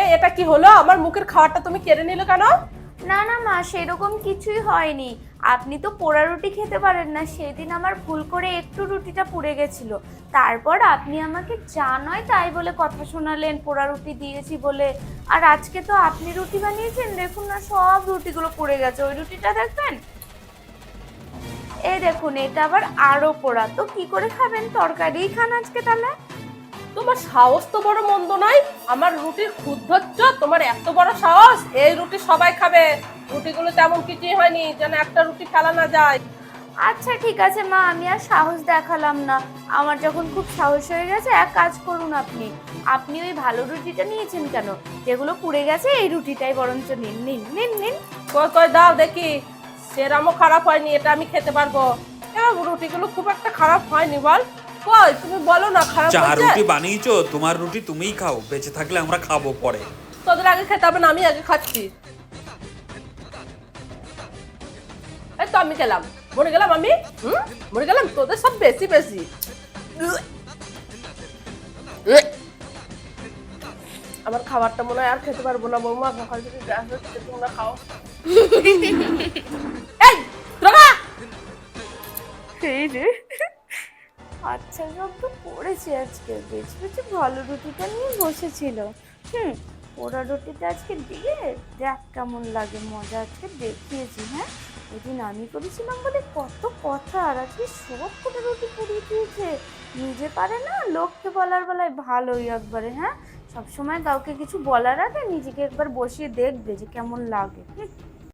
এটা কি হলো? আমার মুখের খাবারটা তুমি কেড়ে নিলে কেন? না না মা, সেরকম কিছুই হয়নি। আপনি তো পোড়া রুটি খেতে পারেন না, সেদিন আমার ভুল করে একটু রুটিটা পুড়ে গেছিল। তারপর আপনি আমাকে যা নয় তাই বলে কথা শোনালেন পোড়া রুটি দিয়েছি বলে। আর আজকে তো আপনি রুটি বানিয়েছেন, দেখুন না সব রুটিগুলো পুড়ে গেছে। ওই রুটিটা দেখবেন, এই দেখুন এটা আবার আরো পোড়া। তো কি করে খাবেন? তরকারিই খান আজকে তাহলে। তোমার সাহস তো বড় মন্দ নয়, আমার রুটির খুদ ধরছ? তোমার এত বড় সাহস! এই রুটি সবাই খাবে, রুটিগুলো তেমন কিছুই হয়নি, যেন একটা রুটি ফেলা না যায়। আচ্ছা ঠিক আছে মা, আমি আর সাহস দেখালাম না। আমার যখন খুব সাহস হয়ে গেছে, এক কাজ করুন, আপনি আপনি ওই ভালো রুটিটা নিয়েছেন কেন? যেগুলো পুড়ে গেছে এই রুটিটাই বরঞ্চ নিন, নিন নিন নিন। কই কই দাও দেখি। সেরামও খারাপ হয়নি, এটা আমি খেতে পারবো। রুটিগুলো খুব একটা খারাপ হয়নি বল। কই তুমি বলো না খারাপ যা হয়েছে? রুটি বানিয়েছো তোমার রুটি তুমিই খাও, বেঁচে থাকলে আমরা খাবো পরে। তোদের আগে খেতে হবে না, আমি আগে খাচ্ছি। এই তো আমি গেলাম, মরে গেলাম আমি। মরে গেলাম, তোদের সব বেশি বেশি। আমার খাবারটা মনে হয় আর খেতে পারবো না বৌমা, সকাল থেকে গ্যাস হচ্ছে, তোমরা খাও। এই দ্রোগা! এই রে, আচ্ছা সব তো পড়েছে আজকে। বেছে বেছে ভালো রুটিটা নিয়ে বসেছিল। পোড়া রুটিটা আজকে দিয়ে দেখ কেমন লাগে, মজা আজকে দেখিয়েছি। হ্যাঁ, ওদিন আমি করেছিলাম বলে কত কথা, আর আজকে সব পোড়া রুটি পুড়িয়ে দিয়েছে। নিজে পারে না, লোককে বলার বেলায় ভালোই একবারে। হ্যাঁ, সবসময় কাউকে কিছু বলার আগে নিজেকে একবার বসিয়ে দেখবে যে কেমন লাগে।